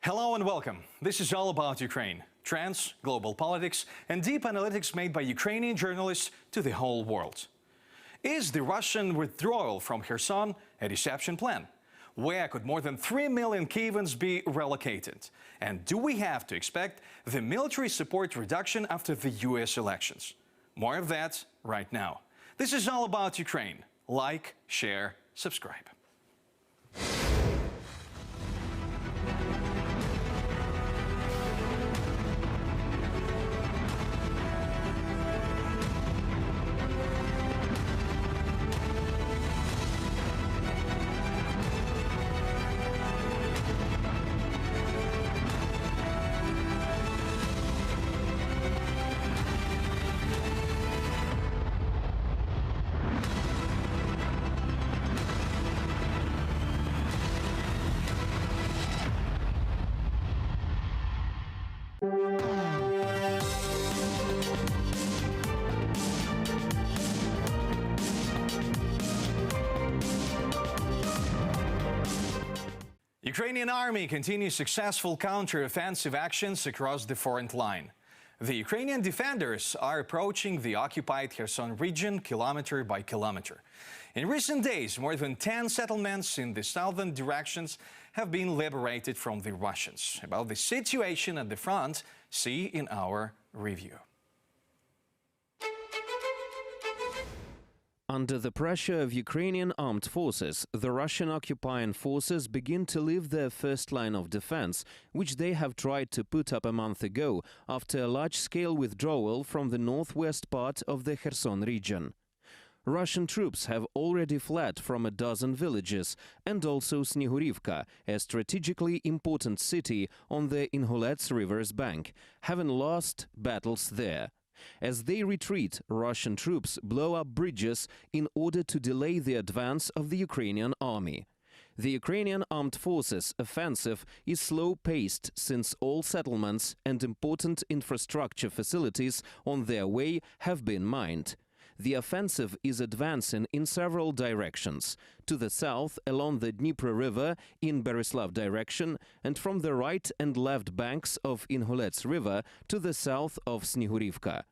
Hello and welcome. This is all about Ukraine. Trends, global politics, and deep analytics made by Ukrainian journalists to the whole world. Is the Russian withdrawal from Kherson a deception plan? Where could more than 3 million Kyivans be relocated? And do we have to expect the military support reduction after the US elections? More of that right now. This is all about Ukraine. Like, share, subscribe. Ukrainian army continues successful counter-offensive actions across the front line. The Ukrainian defenders are approaching the occupied Kherson region kilometer by kilometer. In recent days, more than 10 settlements in the southern directions have been liberated from the Russians. About the situation at the front, see in our review. Under the pressure of Ukrainian armed forces, the Russian occupying forces begin to leave their first line of defense, which they have tried to put up a month ago after a large-scale withdrawal from the northwest part of the Kherson region. Russian troops have already fled from a dozen villages and also Snihurivka, a strategically important city on the Ingulets River's bank, having lost battles there. As they retreat, Russian troops blow up bridges in order to delay the advance of the Ukrainian army. The Ukrainian armed forces' offensive is slow-paced since all settlements and important infrastructure facilities on their way have been mined. The offensive is advancing in several directions: to the south along the Dnipro River in Berislav direction, and from the right and left banks of Ingulets River to the south of Snihurivka.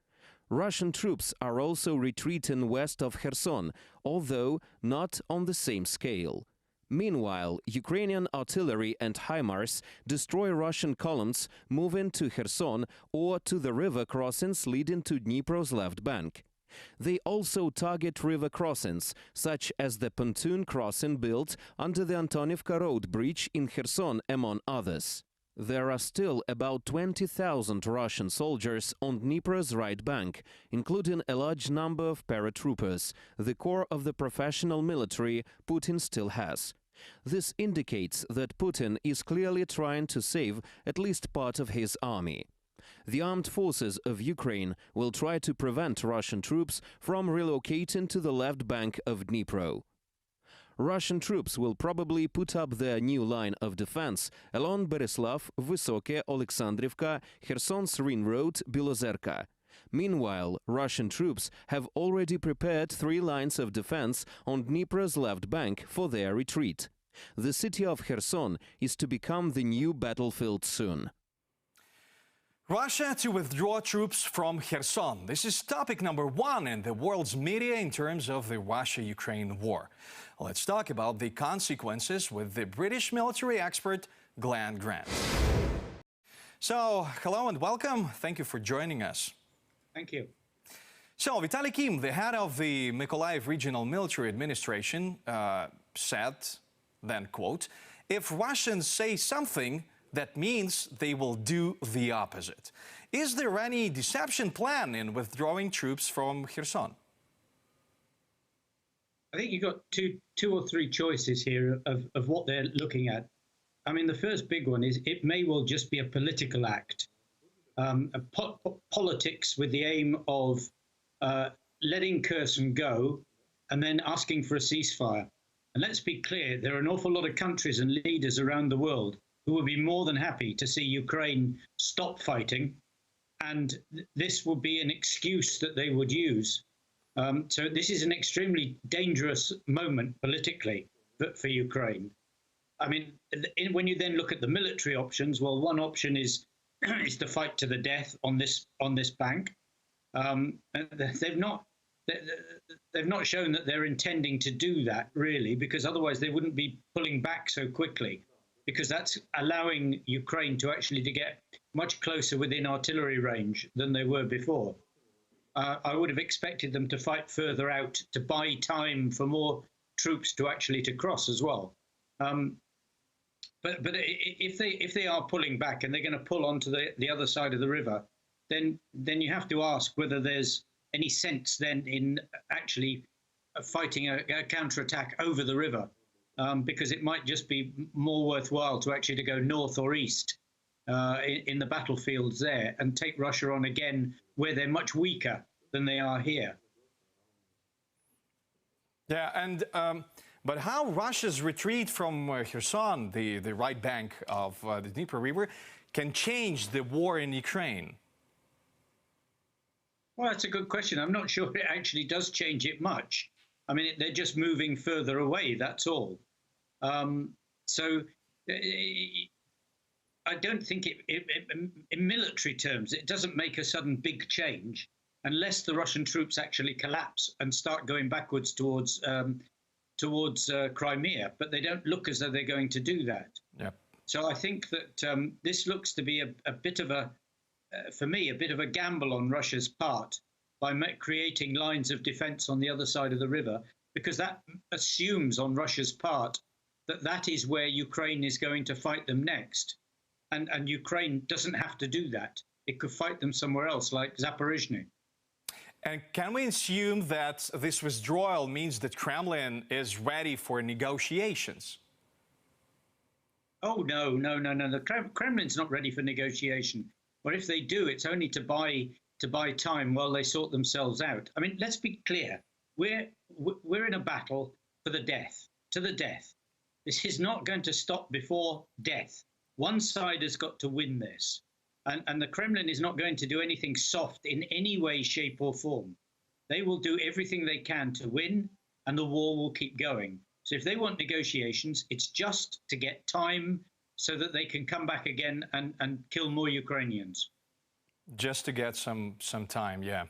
Russian troops are also retreating west of Kherson, although not on the same scale. Meanwhile, Ukrainian artillery and HIMARS destroy Russian columns moving to Kherson or to the river crossings leading to Dnipro's left bank. They also target river crossings, such as the pontoon crossing built under the Antonivka Road bridge in Kherson, among others. There are still about 20,000 Russian soldiers on Dnipro's right bank, including a large number of paratroopers, the core of the professional military Putin still has. This indicates that Putin is clearly trying to save at least part of his army. The armed forces of Ukraine will try to prevent Russian troops from relocating to the left bank of Dnipro. Russian troops will probably put up their new line of defense along Berislav, Vysoke, Oleksandrivka, Kherson's Ring Road, Bilozerka. Meanwhile, Russian troops have already prepared 3 lines of defense on Dnipro's left bank for their retreat. The city of Kherson is to become the new battlefield soon. Russia to withdraw troops from Kherson. This is topic number 1 in the world's media in terms of the Russia-Ukraine war. Let's talk about the consequences with the British military expert Glen Grant. So, hello and welcome. Thank you for joining us. Thank you. So, Vitaly Kim, the head of the Mykolaiv Regional Military Administration, said, then quote, "If Russians say something, that means they will do the opposite." Is there any deception plan in withdrawing troops from Kherson? I think you've got two or three choices here of what they're looking at. I mean, the first big one is it may well just be a political act, politics with the aim of letting Kherson go and then asking for a ceasefire. And let's be clear, there are an awful lot of countries and leaders around the world who would be more than happy to see Ukraine stop fighting, and this would be an excuse that they would use. So this is an extremely dangerous moment politically for Ukraine. I mean, when you then look at the military options, well, one option is is to fight to the death on this bank. They've not shown that they're intending to do that, really, because otherwise they wouldn't be pulling back so quickly, because that's allowing Ukraine to actually to get much closer within artillery range than they were before. I would have expected them to fight further out to buy time for more troops to actually to cross as well. But if they are pulling back and they're going to pull onto the other side of the river, then you have to ask whether there's any sense then in actually fighting a counterattack over the river, because it might just be more worthwhile to actually to go north or east in the battlefields there and take Russia on again, where they're much weaker than they are here. Yeah, and but how Russia's retreat from Kherson, the right bank of the Dnieper River, can change the war in Ukraine? Well, that's a good question. I'm not sure it actually does change it much. I mean, they're just moving further away, that's all. So I don't think in military terms, it doesn't make a sudden big change unless the Russian troops actually collapse and start going backwards towards Crimea. But they don't look as though they're going to do that. Yep. So I think that this looks to be a bit of a, for me, a bit of a gamble on Russia's part by creating lines of defense on the other side of the river, because that assumes on Russia's part that that is where Ukraine is going to fight them next. And Ukraine doesn't have to do that. It could fight them somewhere else, like Zaporizhzhia. And can we assume that this withdrawal means that Kremlin is ready for negotiations? Oh, no. The Kremlin's not ready for negotiation. Or if they do, it's only to buy time while they sort themselves out. I mean, let's be clear. We're in a battle for the death, to the death. This is not going to stop before death. One side has got to win this. And the Kremlin is not going to do anything soft in any way, shape or form. They will do everything they can to win, and the war will keep going. So if they want negotiations, it's just to get time so that they can come back again and kill more Ukrainians. Just to get some time, yeah.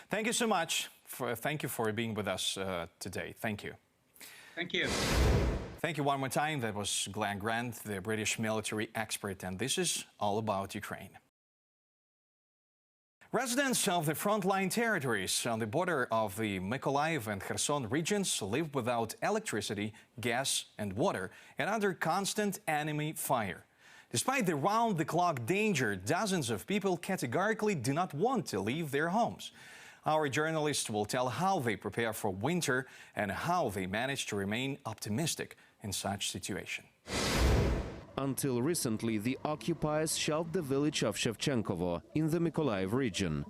Thank you so much. Thank you for being with us today. Thank you. Thank you. Thank you one more time. That was Glen Grant, the British military expert, and this is all about Ukraine. Residents of the frontline territories on the border of the Mykolaiv and Kherson regions live without electricity, gas and water and under constant enemy fire. Despite the round-the-clock danger, dozens of people categorically do not want to leave their homes. Our journalists will tell how they prepare for winter and how they manage to remain optimistic in such situation. Until recently, the occupiers shelled the village of Shevchenkovo in the Mykolaiv region.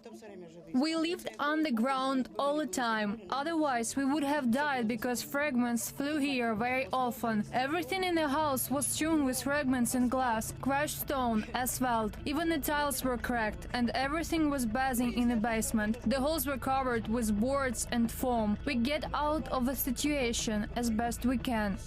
We lived on the ground all the time, otherwise we would have died because fragments flew here very often. Everything in the house was strewn with fragments in glass, crushed stone, asphalt, even the tiles were cracked, and everything was bathing in the basement. The halls were covered with boards and foam. We get out of the situation as best we can.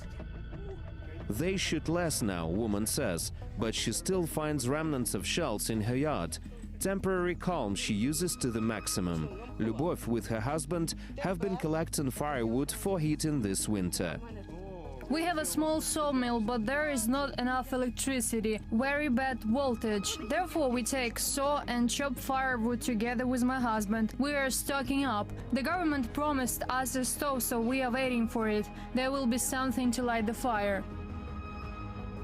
They shoot less now, woman says, but she still finds remnants of shells in her yard. Temporary calm she uses to the maximum. Lyubov with her husband have been collecting firewood for heating this winter. We have a small sawmill, but there is not enough electricity, very bad voltage. Therefore, we take saw and chop firewood together with my husband. We are stocking up. The government promised us a stove, so we are waiting for it. There will be something to light the fire.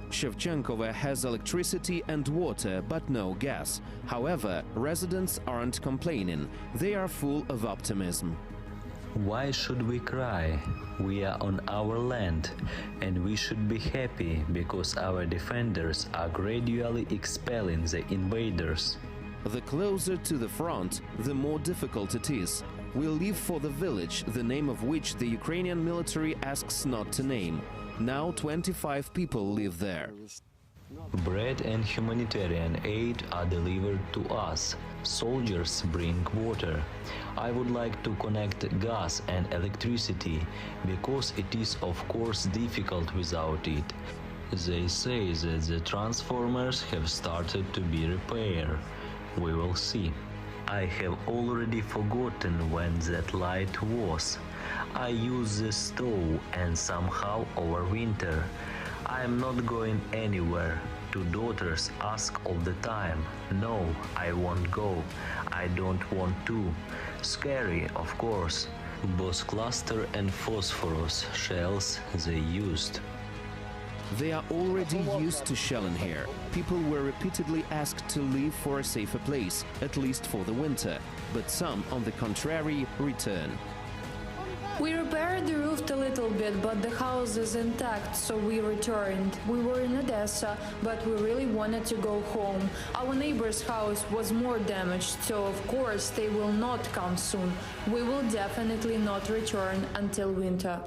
Shevchenkova has electricity and water, but no gas. However, residents aren't complaining. They are full of optimism. Why should we cry? We are on our land, and we should be happy because our defenders are gradually expelling the invaders. The closer to the front, the more difficult it is. We leave for the village, the name of which the Ukrainian military asks not to name. Now 25 people live there. Bread and humanitarian aid are delivered to us. Soldiers bring water. I would like to connect gas and electricity, because it is of course difficult without it. They say that the transformers have started to be repaired. We will see. I have already forgotten when that light was. I use the stove and somehow over winter. I am not going anywhere. Two daughters ask all the time. No, I won't go. I don't want to. Scary, of course. Both cluster and phosphorus shells they used. They are already used to shelling here. People were repeatedly asked to leave for a safer place, at least for the winter, but some, on the contrary, return. We repaired the roof a little bit, but the house is intact, so we returned. We were in Odessa, but we really wanted to go home. Our neighbor's house was more damaged, so of course they will not come soon. We will definitely not return until winter.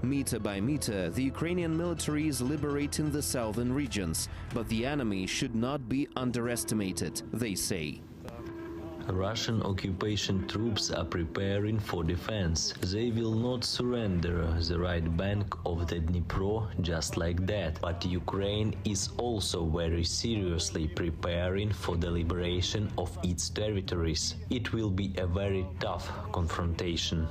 Meter by meter, the Ukrainian military is liberating the southern regions, but the enemy should not be underestimated, they say. Russian occupation troops are preparing for defense. They will not surrender the right bank of the Dnipro just like that. But Ukraine is also very seriously preparing for the liberation of its territories. It will be a very tough confrontation.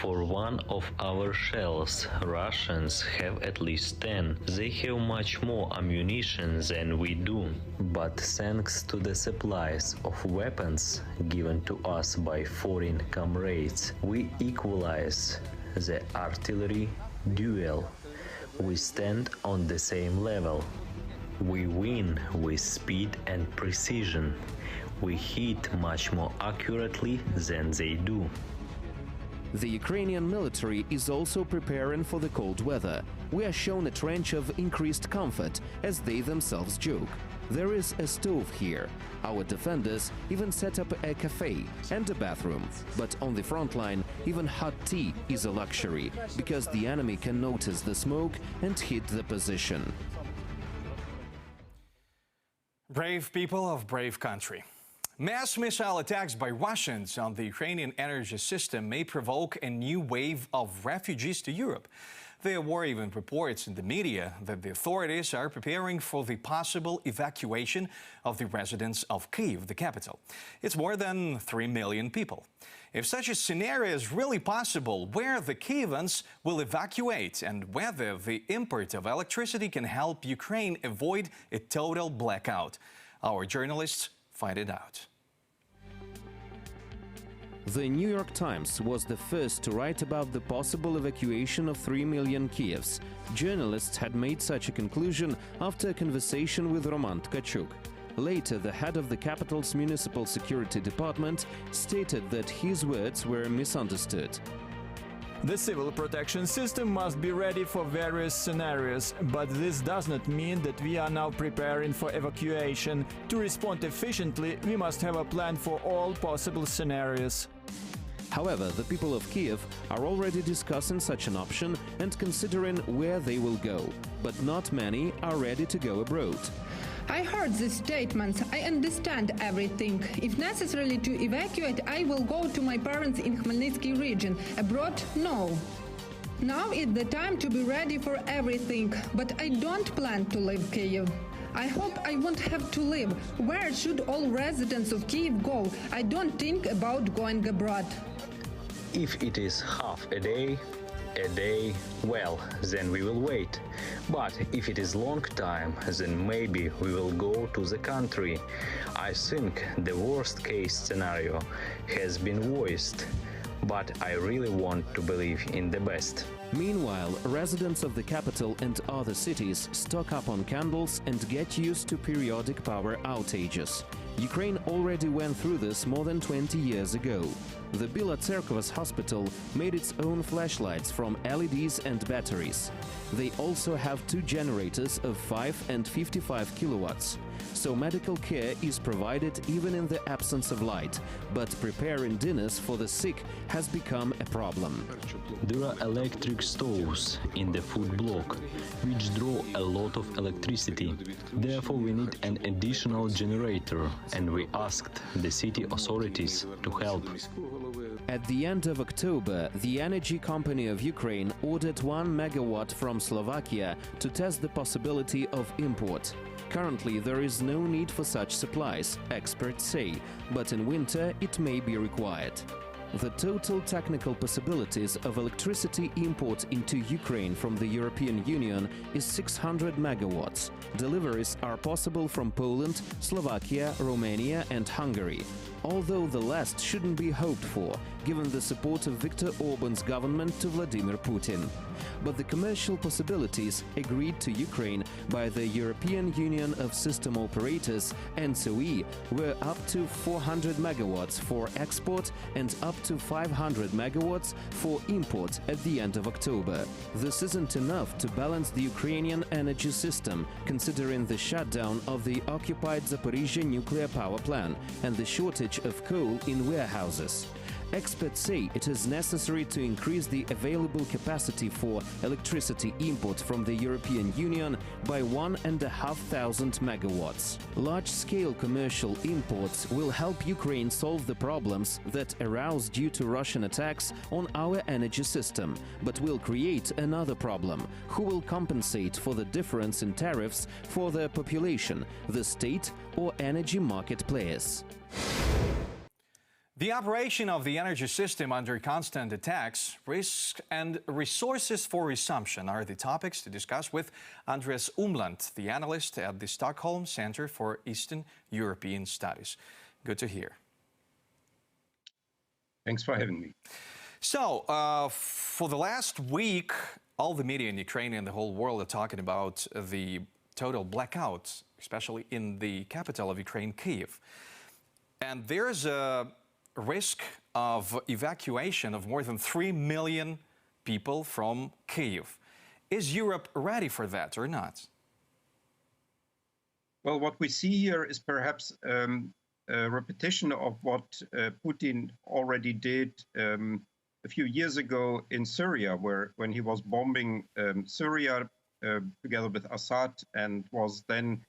For one of our shells, Russians have at least 10. They have much more ammunition than we do. But thanks to the supplies of weapons given to us by foreign comrades, we equalize the artillery duel. We stand on the same level. We win with speed and precision. We hit much more accurately than they do. The Ukrainian military is also preparing for the cold weather. We are shown a trench of increased comfort, as they themselves joke. There is a stove here. Our defenders even set up a cafe and a bathroom. But on the front line, even hot tea is a luxury, because the enemy can notice the smoke and hit the position. Brave people of brave country. Mass missile attacks by Russians on the Ukrainian energy system may provoke a new wave of refugees to Europe. There were even reports in the media that the authorities are preparing for the possible evacuation of the residents of Kyiv, the capital. It's more than 3 million people. If such a scenario is really possible, where the Kyivans will evacuate and whether the import of electricity can help Ukraine avoid a total blackout. Our journalists find it out. The New York Times was the first to write about the possible evacuation of 3 million Kievs. Journalists had made such a conclusion after a conversation with Roman Tkachuk. Later, the head of the capital's municipal security department stated that his words were misunderstood. The civil protection system must be ready for various scenarios, but this does not mean that we are now preparing for evacuation. To respond efficiently, we must have a plan for all possible scenarios. However, the people of Kyiv are already discussing such an option and considering where they will go. But not many are ready to go abroad. I heard these statements. I understand everything. If necessary to evacuate, I will go to my parents in Khmelnytsky region. Abroad, no. Now is the time to be ready for everything, but I don't plan to leave Kyiv. I hope I won't have to leave. Where should all residents of Kyiv go? I don't think about going abroad. If it is half a day, well, then we will wait. But if it is long time, then maybe we will go to the country. I think the worst case scenario has been voiced, but I really want to believe in the best. Meanwhile, residents of the capital and other cities stock up on candles and get used to periodic power outages. Ukraine already went through this more than 20 years ago. The Bila Tserkov's hospital made its own flashlights from LEDs and batteries. They also have 2 generators of 5 and 55 kilowatts. So medical care is provided even in the absence of light, but preparing dinners for the sick has become a problem. There are electric stoves in the food block, which draw a lot of electricity. Therefore, we need an additional generator, and we asked the city authorities to help. At the end of October, the Energy Company of Ukraine ordered 1 megawatt from Slovakia to test the possibility of import. Currently, there is no need for such supplies, experts say, but in winter it may be required. The total technical possibilities of electricity import into Ukraine from the European Union is 600 megawatts. Deliveries are possible from Poland, Slovakia, Romania and Hungary. Although the last shouldn't be hoped for, given the support of Viktor Orban's government to Vladimir Putin. But the commercial possibilities agreed to Ukraine by the European Union of System Operators (ENTSO-E) were up to 400 megawatts for export and up to 500 megawatts for import at the end of October. This isn't enough to balance the Ukrainian energy system, considering the shutdown of the occupied Zaporizhzhia nuclear power plant and the shortage of coal in warehouses. Experts say it is necessary to increase the available capacity for electricity import from the European Union by 1,500 megawatts. Large-scale commercial imports will help Ukraine solve the problems that aroused due to Russian attacks on our energy system, but will create another problem: who will compensate for the difference in tariffs for the population, the state or energy market players? The operation of the energy system under constant attacks, risks and resources for resumption are the topics to discuss with Andreas Umland, the analyst at the Stockholm Center for Eastern European Studies. Good to hear. Thanks for having me. So, for the last week, all the media in Ukraine and the whole world are talking about the total blackout, especially in the capital of Ukraine, Kyiv. And there's a risk of evacuation of more than 3 million people from Kyiv. Is Europe ready for that or not? Well, what we see here is perhaps a repetition of what Putin already did a few years ago in Syria, when he was bombing Syria together with Assad and was then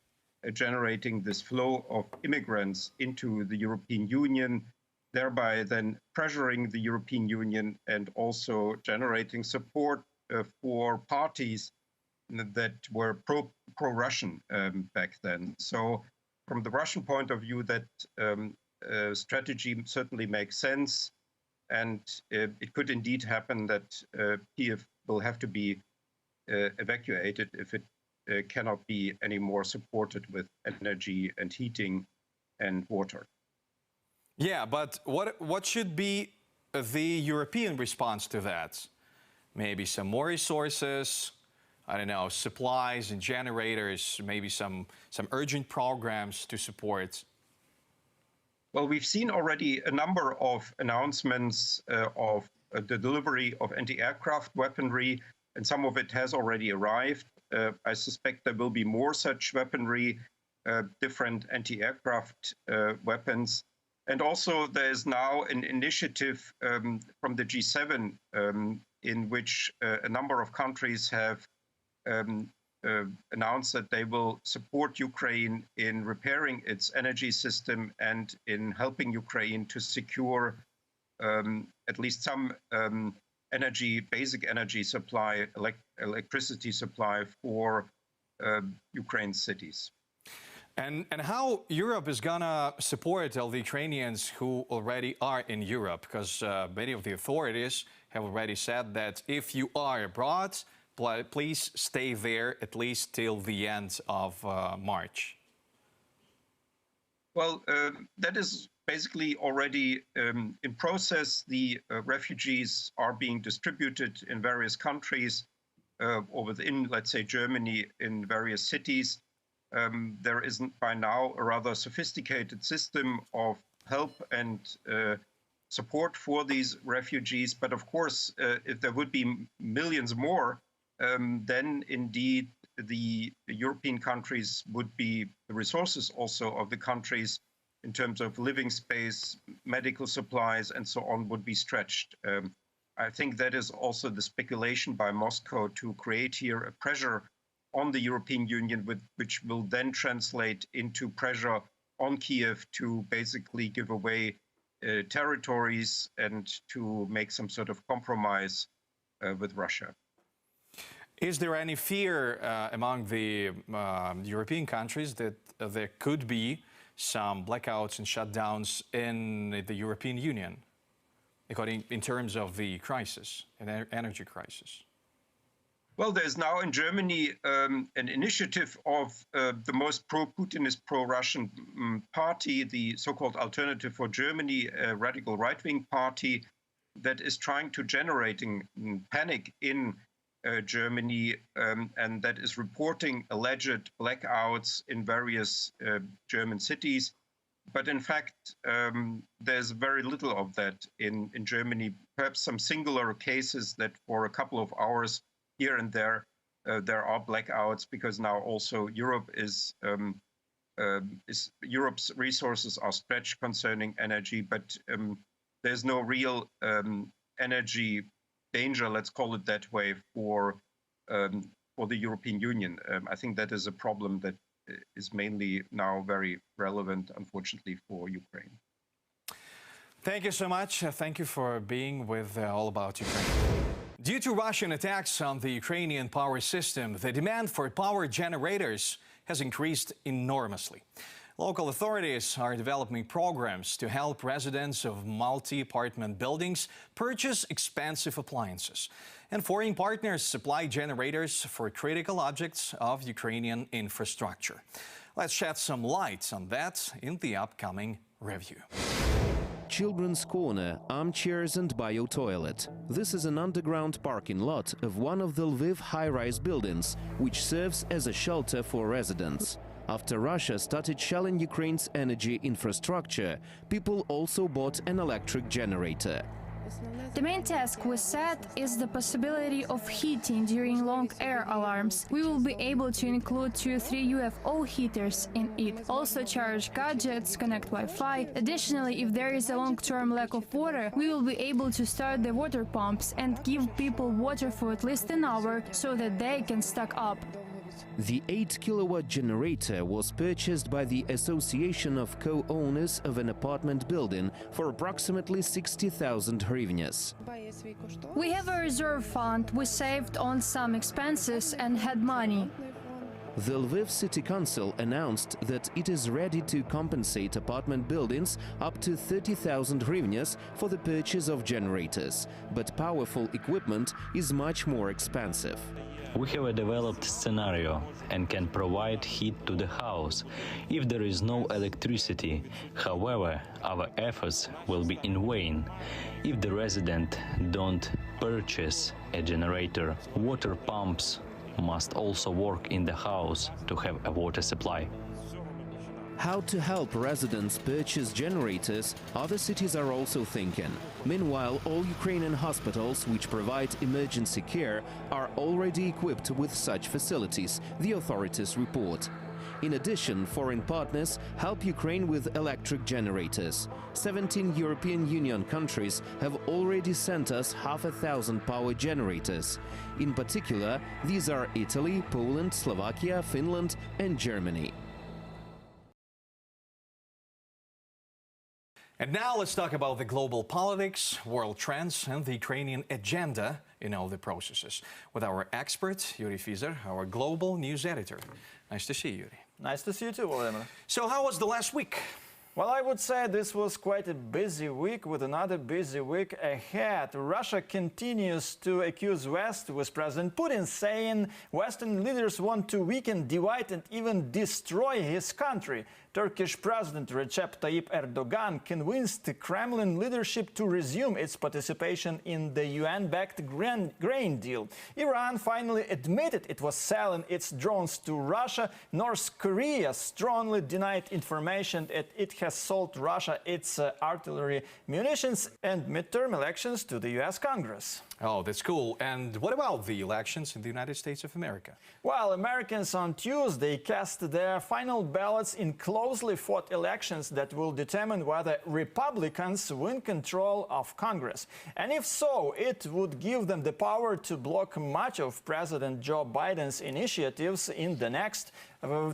generating this flow of immigrants into the European Union, thereby then pressuring the European Union and also generating support for parties that were pro-Russian back then. So from the Russian point of view, that strategy certainly makes sense. And it could indeed happen that Kyiv will have to be evacuated if it cannot be any more supported with energy and heating and water. Yeah, but what should be the European response to that? Maybe some more resources, I don't know, supplies and generators, maybe some urgent programs to support. Well, we've seen already a number of announcements of the delivery of anti-aircraft weaponry, and some of it has already arrived. I suspect there will be more such weaponry, different anti-aircraft weapons. And also there is now an initiative from the G7 in which a number of countries have announced that they will support Ukraine in repairing its energy system and in helping Ukraine to secure at least some basic energy supply, electricity supply for Ukraine's cities. And how Europe is gonna support all the Ukrainians who already are in Europe? Because many of the authorities have already said that if you are abroad, please stay there at least till the end of March. Well, that is basically already in process. The refugees are being distributed in various countries, within, let's say, Germany, in various cities. There isn't by now a rather sophisticated system of help and support for these refugees. But of course, if there would be millions more, then indeed the European countries would be, the resources also of the countries in terms of living space, medical supplies, and so on would be stretched. I think that is also the speculation by Moscow to create here a pressure on the European Union, which will then translate into pressure on Kyiv to basically give away territories and to make some sort of compromise with Russia. Is there any fear among the European countries that there could be some blackouts and shutdowns in the European Union, in terms of the crisis, an energy crisis? Well, there's now in Germany an initiative of the most pro-Putinist, pro-Russian party, the so-called Alternative for Germany, a radical right-wing party that is trying to generate panic in Germany and that is reporting alleged blackouts in various German cities. But in fact, there's very little of that in Germany, perhaps some singular cases that for a couple of hours here and there are blackouts, because now also Europe's resources are stretched concerning energy, but there's no real energy danger, let's call it that way, for the European Union. I think that is a problem that is mainly now very relevant, unfortunately, for Ukraine. Thank you so much. Thank you for being with All About Ukraine. Due to Russian attacks on the Ukrainian power system, the demand for power generators has increased enormously. Local authorities are developing programs to help residents of multi-apartment buildings purchase expensive appliances. And foreign partners supply generators for critical objects of Ukrainian infrastructure. Let's shed some light on that in the upcoming review. Children's Corner, armchairs and bio-toilet. This is an underground parking lot of one of the Lviv high-rise buildings, which serves as a shelter for residents. After Russia started shelling Ukraine's energy infrastructure, people also bought an electric generator. The main task we set is the possibility of heating during long air alarms. We will be able to include 2 or 3 UFO heaters in it. Also charge gadgets, connect Wi-Fi. Additionally, if there is a long-term lack of water, we will be able to start the water pumps and give people water for at least an hour so that they can stock up. The 8-kilowatt generator was purchased by the Association of Co-Owners of an apartment building for approximately 60,000 hryvnias. We have a reserve fund. We saved on some expenses and had money. The Lviv City Council announced that it is ready to compensate apartment buildings up to 30,000 hryvnias for the purchase of generators, but powerful equipment is much more expensive. We have a developed scenario and can provide heat to the house if there is no electricity. However, our efforts will be in vain if the resident don't purchase a generator. Water pumps must also work in the house to have a water supply. How to help residents purchase generators, other cities are also thinking. Meanwhile, all Ukrainian hospitals which provide emergency care are already equipped with such facilities, the authorities report. In addition, foreign partners help Ukraine with electric generators. 17 European Union countries have already sent us 500,000 power generators. In particular, these are Italy, Poland, Slovakia, Finland and Germany. And now let's talk about the global politics, world trends, and the Ukrainian agenda in all the processes with our expert, Yuri Fizer, our global news editor. Nice to see you, Yuri. Nice to see you too, Vladimir. So how was the last week? Well, I would say this was quite a busy week with another busy week ahead. Russia continues to accuse West, with President Putin saying Western leaders want to weaken, divide and even destroy his country. Turkish President Recep Tayyip Erdogan convinced the Kremlin leadership to resume its participation in the UN-backed grain deal. Iran finally admitted it was selling its drones to Russia. North Korea strongly denied information that it has sold Russia its artillery munitions, and midterm elections to the US Congress. Oh, that's cool. And what about the elections in the United States of America? Well, Americans on Tuesday cast their final ballots in closely fought elections that will determine whether Republicans win control of Congress. And if so, it would give them the power to block much of President Joe Biden's initiatives in the next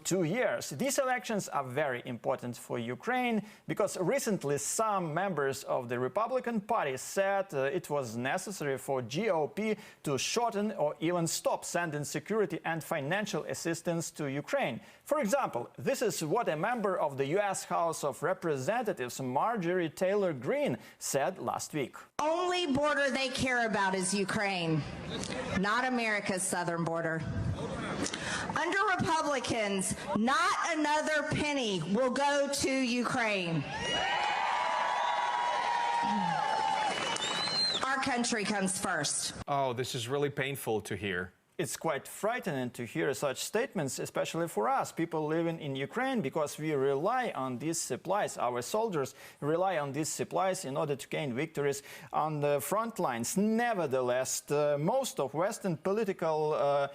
2 years. These elections are very important for Ukraine because recently some members of the Republican Party said it was necessary for GOP to shorten or even stop sending security and financial assistance to Ukraine. For example, this is what a member of the U.S. House of Representatives, Marjorie Taylor Greene, said last week. Only border they care about is Ukraine, not America's southern border. Under Republicans, not another penny will go to Ukraine. Our country comes first. Oh, this is really painful to hear. It's quite frightening to hear such statements, especially for us, people living in Ukraine, because we rely on these supplies. Our soldiers rely on these supplies in order to gain victories on the front lines. Nevertheless, most of Western political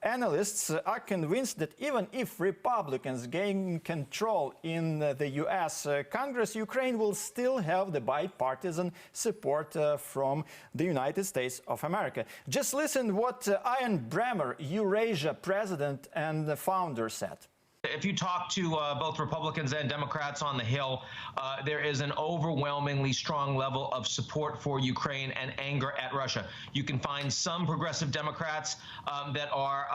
analysts are convinced that even if Republicans gain control in the U.S. Congress, Ukraine will still have the bipartisan support from the United States of America. Just listen what Ian Bremmer, Eurasia president and the founder, said. If you talk to both Republicans and Democrats on the Hill, there is an overwhelmingly strong level of support for Ukraine and anger at Russia. You can find some progressive Democrats that are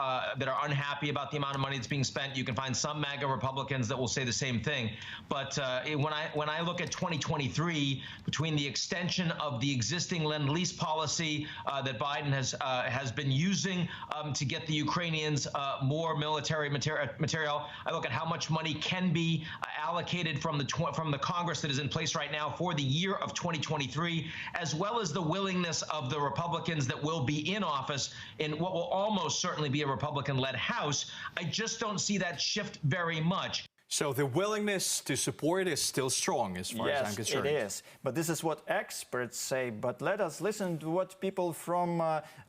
unhappy about the amount of money that's being spent. You can find some MAGA Republicans that will say the same thing. But when I look at 2023, between the extension of the existing Lend-Lease policy that Biden has been using to get the Ukrainians more military material, I look at how much money can be allocated from the Congress that is in place right now for the year of 2023, as well as the willingness of the Republicans that will be in office in what will almost certainly be a Republican-led House. I just don't see that shift very much. So the willingness to support is still strong as far as I'm concerned. Yes, it is. But this is what experts say. But let us listen to what people from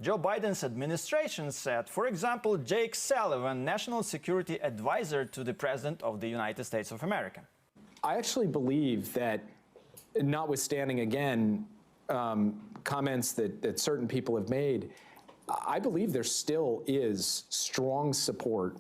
Joe Biden's administration said. For example, Jake Sullivan, National Security Advisor to the President of the United States of America. I actually believe that, notwithstanding, again, comments that certain people have made, I believe there still is strong support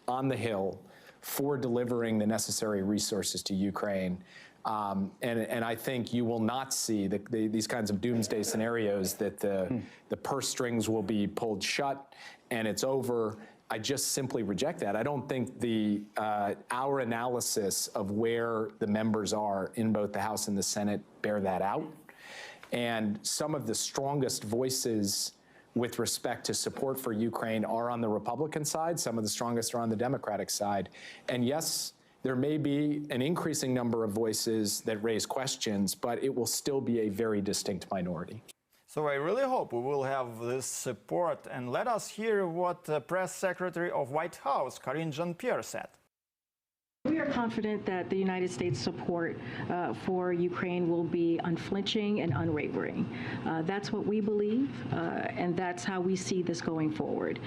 on the Hill for delivering the necessary resources to Ukraine. And I think you will not see these kinds of doomsday scenarios that the purse strings will be pulled shut and it's over. I just simply reject that. I don't think our analysis of where the members are in both the House and the Senate bear that out. And some of the strongest voices with respect to support for Ukraine are on the Republican side. Some of the strongest are on the Democratic side. And yes, there may be an increasing number of voices that raise questions, but it will still be a very distinct minority. So I really hope we will have this support. And let us hear what Press Secretary of White House, Karine Jean-Pierre, said. We are confident that the United States support for Ukraine will be unflinching and unwavering. That's what we believe, and that's how we see this going forward.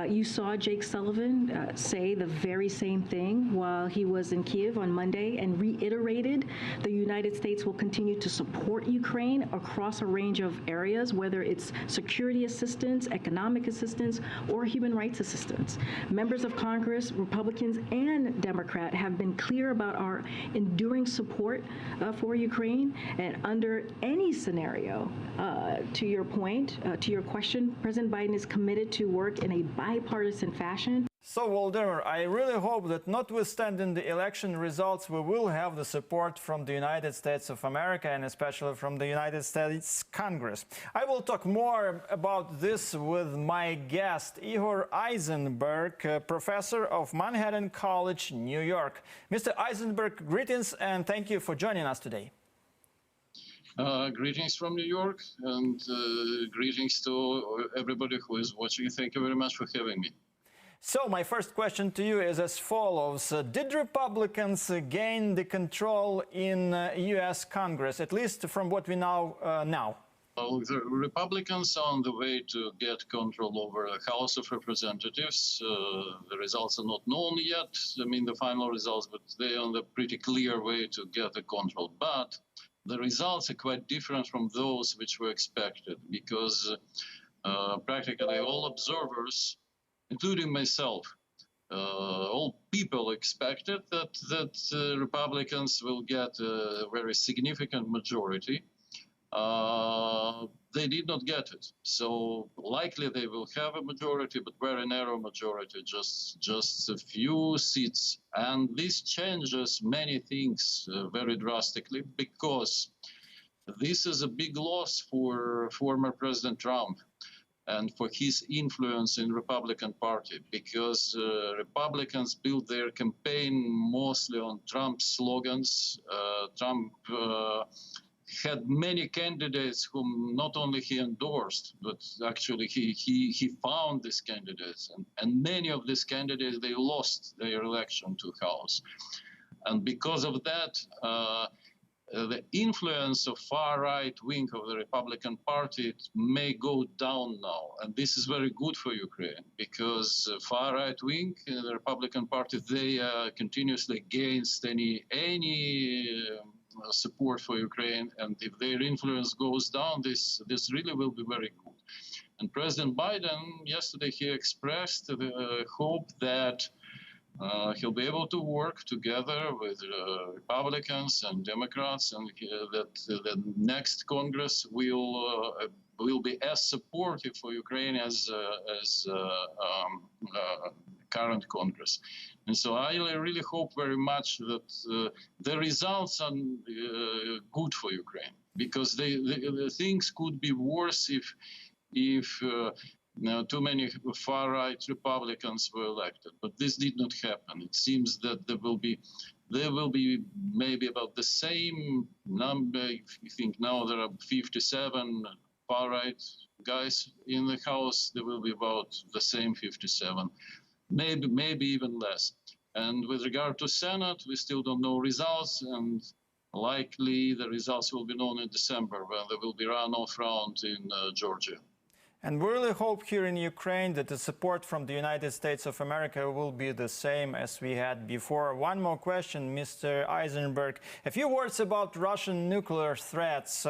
You saw Jake Sullivan say the very same thing while he was in Kyiv on Monday and reiterated the United States will continue to support Ukraine across a range of areas, whether it's security assistance, economic assistance, or human rights assistance. Members of Congress, Republicans and Democrats, have been clear about our enduring support for Ukraine, and under any scenario, to your point, to your question, President Biden is committed to work in a bipartisan fashion. So, Volodymyr, I really hope that notwithstanding the election results, we will have the support from the United States of America and especially from the United States Congress. I will talk more about this with my guest, Igor Aizenberg, professor of Manhattan College, New York. Mr. Aizenberg, greetings and thank you for joining us today. Greetings from New York and greetings to everybody who is watching. Thank you very much for having me. So my first question to you is as follows. Did Republicans gain the control in U.S. Congress, at least from what we know now? The Republicans are on the way to get control over the House of Representatives. The results are not known yet, the final results, but they're on the pretty clear way to get the control. But the results are quite different from those which were expected, because practically all observers, including myself, all people expected that Republicans will get a very significant majority. They did not get it. So likely they will have a majority, but very narrow majority, just a few seats. And this changes many things very drastically, because this is a big loss for former President Trump and for his influence in Republican Party, because Republicans built their campaign mostly on Trump's slogans. Trump had many candidates whom not only he endorsed, but actually he found these candidates. And many of these candidates, they lost their election to House. And because of that, the influence of far-right wing of the Republican Party may go down now. And this is very good for Ukraine, because far-right wing in the Republican Party, they are continuously against any support for Ukraine, and if their influence goes down, this really will be very good. And President Biden, yesterday, he expressed the hope that he'll be able to work together with Republicans and Democrats, and that the next Congress will be as supportive for Ukraine as current Congress. And so I really hope very much that the results are good for Ukraine, because the things could be worse if too many far-right Republicans were elected. But this did not happen. It seems that there will be maybe about the same number. If you think now there are 57 far-right guys in the House, there will be about the same 57. Maybe even less. And with regard to Senate, we still don't know results, and likely the results will be known in December, when there will be runoff round in Georgia. And we really hope here in Ukraine that the support from the United States of America will be the same as we had before. One more question, Mr. Aizenberg. A few words about Russian nuclear threats.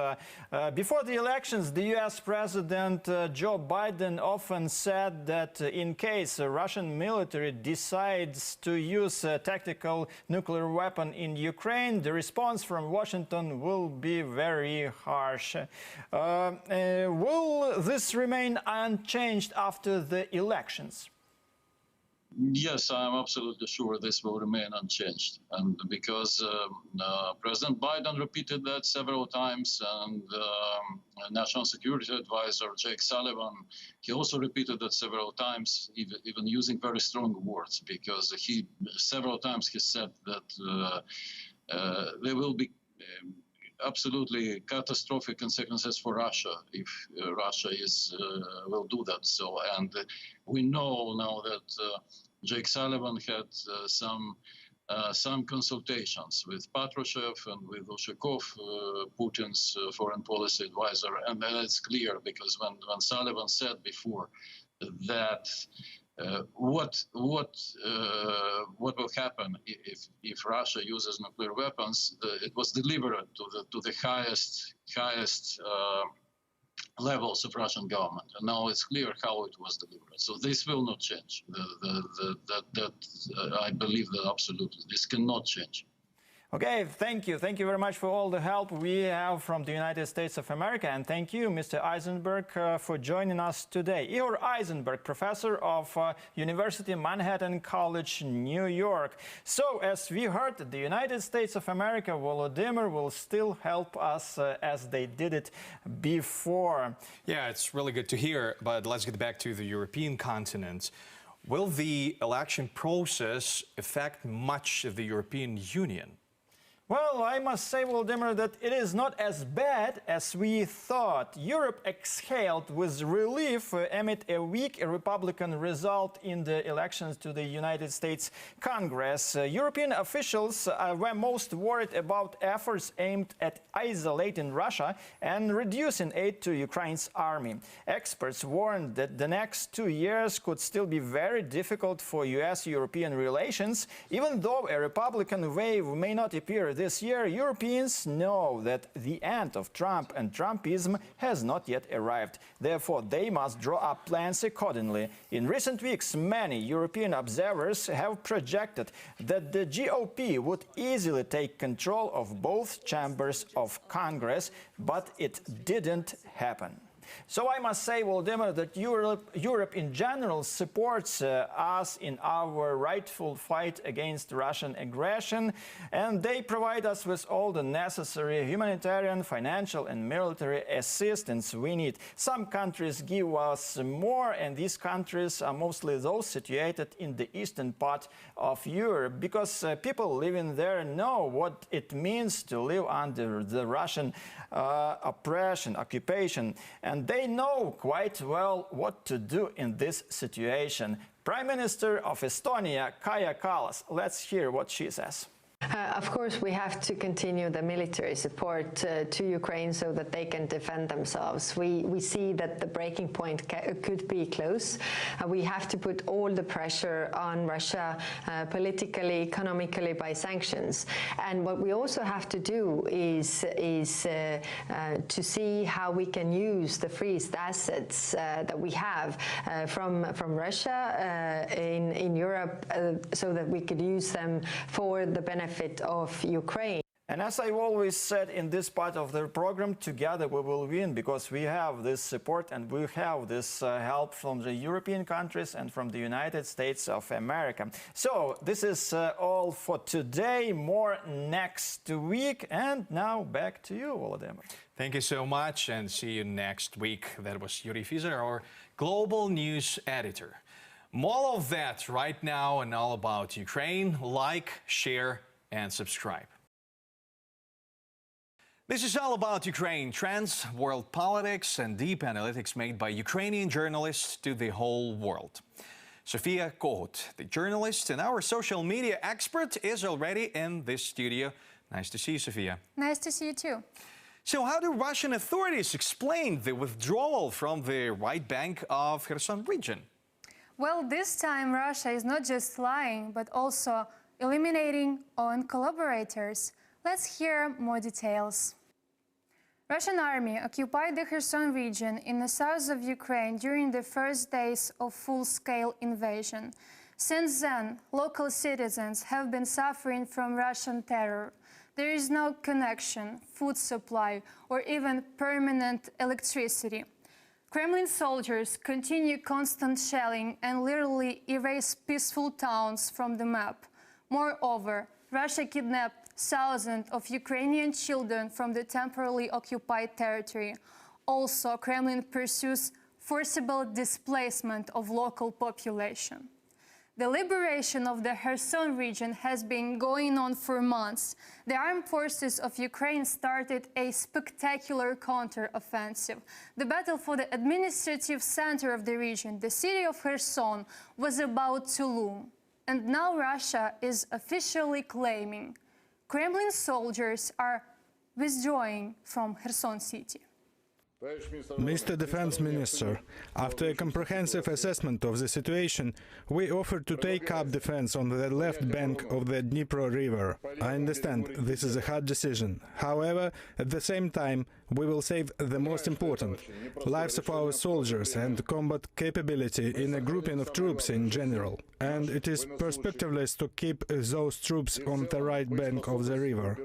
Before the elections, the U.S. President Joe Biden often said that in case the Russian military decides to use a tactical nuclear weapon in Ukraine, the response from Washington will be very harsh. Will this remain unchanged after the elections? Yes, I'm absolutely sure this will remain unchanged, and because President Biden repeated that several times, and National Security Advisor Jake Sullivan, he also repeated that several times, even using very strong words, because several times he said that there will be absolutely catastrophic consequences for Russia if Russia will do that. So, and we know now that Jake Sullivan had some consultations with Patrushev and with Ushakov, Putin's foreign policy advisor, and then it's clear, because when Sullivan said before that what will happen if Russia uses nuclear weapons, it was delivered to the highest levels of Russian government, and now it's clear how it was delivered. So this will not change. I believe that absolutely this cannot change. Okay, thank you. Thank you very much for all the help we have from the United States of America. And thank you, Mr. Aizenberg, for joining us today. Igor Aizenberg, professor of University Manhattan College, New York. So, as we heard, the United States of America, Volodymyr, will still help us as they did it before. Yeah, it's really good to hear. But let's get back to the European continent. Will the election process affect much of the European Union? Well, I must say, Volodymyr, that it is not as bad as we thought. Europe exhaled with relief amid a weak Republican result in the elections to the United States Congress. European officials were most worried about efforts aimed at isolating Russia and reducing aid to Ukraine's army. Experts warned that the next 2 years could still be very difficult for US-European relations. Even though a Republican wave may not appear this year, Europeans know that the end of Trump and Trumpism has not yet arrived. Therefore, they must draw up plans accordingly. In recent weeks, many European observers have projected that the GOP would easily take control of both chambers of Congress, but it didn't happen. So I must say, Volodymyr, that Europe in general supports us in our rightful fight against Russian aggression, and they provide us with all the necessary humanitarian, financial and military assistance we need. Some countries give us more, and these countries are mostly those situated in the eastern part of Europe, because people living there know what it means to live under the Russian oppression, occupation, and they know quite well what to do in this situation. Prime Minister of Estonia, Kaja Kallas, let's hear what she says. Of course, we have to continue the military support to Ukraine so that they can defend themselves. We see that the breaking point could be close. We have to put all the pressure on Russia politically, economically, by sanctions. And what we also have to do is to see how we can use the freezed assets that we have from Russia in Europe so that we could use them for the benefit of Ukraine. And as I've always said in this part of the program, together we will win, because we have this support and we have this help from the European countries and from the United States of America. So this is all for today. More next week. And now back to you, Volodymyr. Thank you so much, and see you next week. That was Yuri Fizer, our global news editor. More of that right now and all about Ukraine. Like, share, and subscribe. This is all about Ukraine, trends, world politics, and deep analytics made by Ukrainian journalists to the whole world. Sofia Kohut, the journalist and our social media expert, is already in this studio. Nice to see you, Sofia. Nice to see you too. So how do Russian authorities explain the withdrawal from the right bank of Kherson region? Well, this time Russia is not just lying, but also eliminating own collaborators. Let's hear more details. Russian army occupied the Kherson region in the south of Ukraine during the first days of full-scale invasion. Since then, local citizens have been suffering from Russian terror. There is no connection, food supply, or even permanent electricity. Kremlin soldiers continue constant shelling and literally erase peaceful towns from the map. Moreover, Russia kidnapped thousands of Ukrainian children from the temporarily occupied territory. Also, Kremlin pursues forcible displacement of local population. The liberation of the Kherson region has been going on for months. The armed forces of Ukraine started a spectacular counter-offensive. The battle for the administrative center of the region, the city of Kherson, was about to loom. And now Russia is officially claiming Kremlin soldiers are withdrawing from Kherson city. Mr. Defense Minister, after a comprehensive assessment of the situation, we offered to take up defense on the left bank of the Dnipro River. I understand this is a hard decision. However, at the same time, we will save the most important, lives of our soldiers and combat capability in a grouping of troops in general. And it is perspectiveless to keep those troops on the right bank of the river.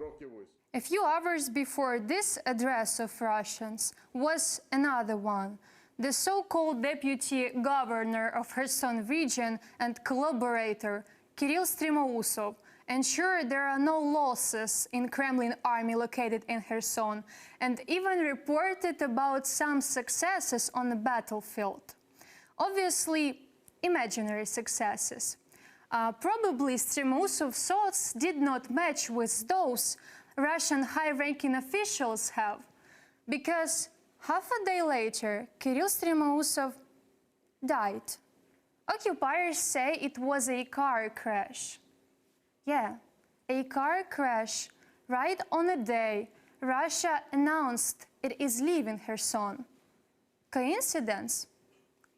A few hours before this address of Russians was another one. The so-called deputy governor of Kherson region and collaborator Kirill Strimousov ensured there are no losses in Kremlin army located in Kherson, and even reported about some successes on the battlefield. Obviously, imaginary successes. Probably Strimousov's thoughts did not match with those Russian high-ranking officials have, because half a day later, Kirill Strimousov died. Occupiers say it was a car crash. Yeah, a car crash right on the day Russia announced it is leaving Kherson. Coincidence?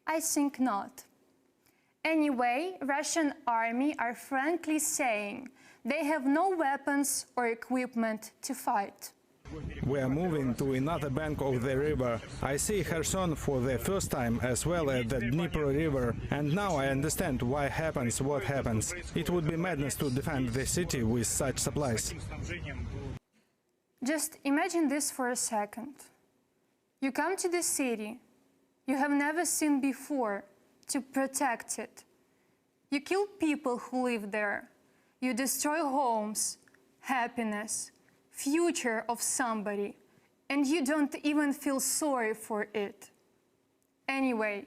I think not. Anyway, Russian army are frankly saying they have no weapons or equipment to fight. We are moving to another bank of the river. I see Kherson for the first time, as well as the Dnipro River, and now I understand why happens what happens. It would be madness to defend the city with such supplies. Just imagine this for a second. You come to the city you have never seen before to protect it. You kill people who live there. You destroy homes, happiness, future of somebody, and you don't even feel sorry for it. Anyway,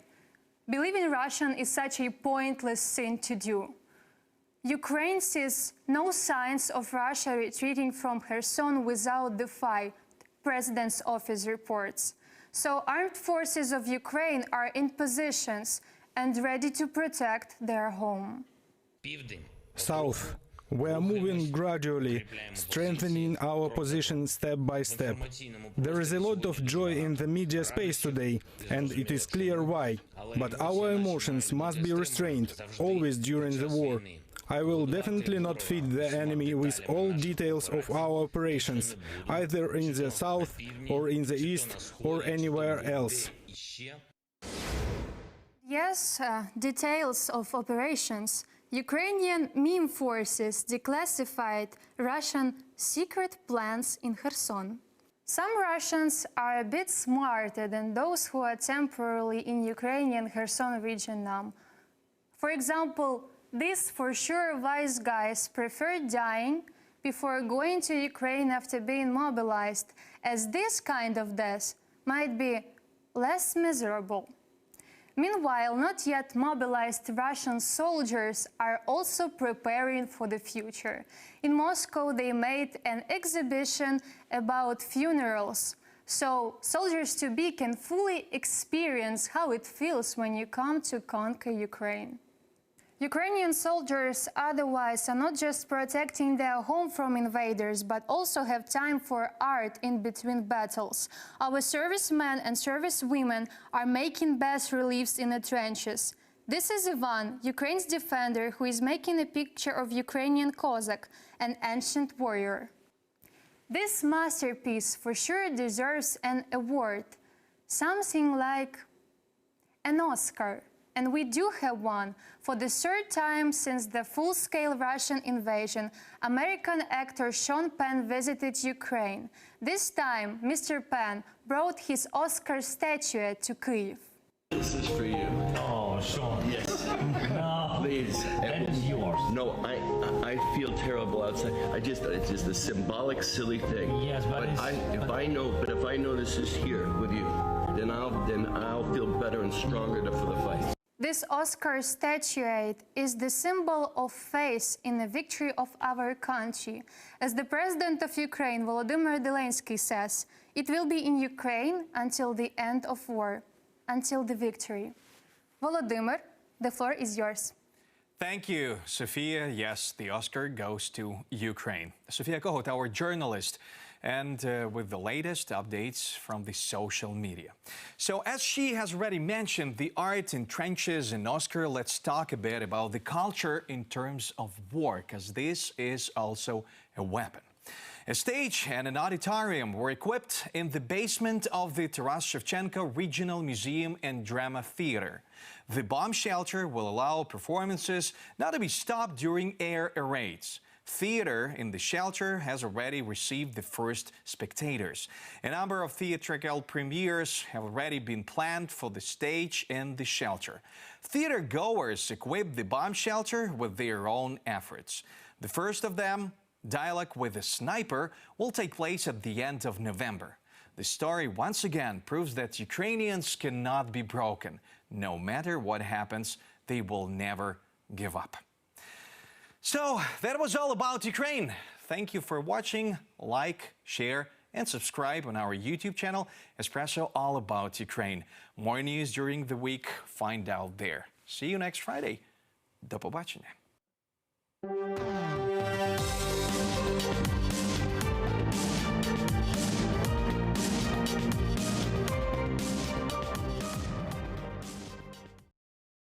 believing Russian is such a pointless thing to do. Ukraine sees no signs of Russia retreating from Kherson without the fight, President's office reports. So armed forces of Ukraine are in positions and ready to protect their home. South. We are moving gradually, strengthening our position step by step. There is a lot of joy in the media space today, and it is clear why. But our emotions must be restrained, always during the war. I will definitely not feed the enemy with all details of our operations, either in the south, or in the east, or anywhere else. Yes, details of operations. Ukrainian meme forces declassified Russian secret plans in Kherson. Some Russians are a bit smarter than those who are temporarily in Ukrainian Kherson region now. For example, these for sure wise guys prefer dying before going to Ukraine after being mobilized, as this kind of death might be less miserable. Meanwhile, not yet mobilized Russian soldiers are also preparing for the future. In Moscow, they made an exhibition about funerals, so soldiers-to-be can fully experience how it feels when you come to conquer Ukraine. Ukrainian soldiers otherwise are not just protecting their home from invaders, but also have time for art in between battles. Our servicemen and servicewomen are making bas-reliefs in the trenches. This is Ivan, Ukraine's defender, who is making a picture of Ukrainian Cossack, an ancient warrior. This masterpiece for sure deserves an award, something like an Oscar. And we do have one. For the third time since the full-scale Russian invasion, American actor Sean Penn visited Ukraine. This time, Mr. Penn brought his Oscar statuette to Kyiv. This is for you. Oh, Sean. Yes. No, please. That is yours. No, I feel terrible outside. It's just a symbolic, silly thing. Yes, but if I know this is here with you, then I'll feel better and stronger for the fight. This Oscar statuette is the symbol of faith in the victory of our country. As the President of Ukraine, Volodymyr Zelensky, says, it will be in Ukraine until the end of war, until the victory. Volodymyr, the floor is yours. Thank you, Sofia. Yes, the Oscar goes to Ukraine. Sofia Kohut, our journalist, and with the latest updates from the social media. So as she has already mentioned, the art in trenches and Oscar, let's talk a bit about the culture in terms of war, because this is also a weapon. A stage and an auditorium were equipped in the basement of the Taras Shevchenko Regional Museum and Drama Theater. The bomb shelter will allow performances not to be stopped during air raids. Theater in the shelter has already received the first spectators. A number of theatrical premieres have already been planned for the stage and the shelter. Theater goers equip the bomb shelter with their own efforts. The first of them, Dialogue with a Sniper, will take place at the end of November. The story once again proves that Ukrainians cannot be broken. No matter what happens, they will never give up. So that was all about Ukraine. Thank you for watching. Like, share, and subscribe on our YouTube channel, Espresso All About Ukraine. More news during the week, find out there. See you next Friday. До побачення.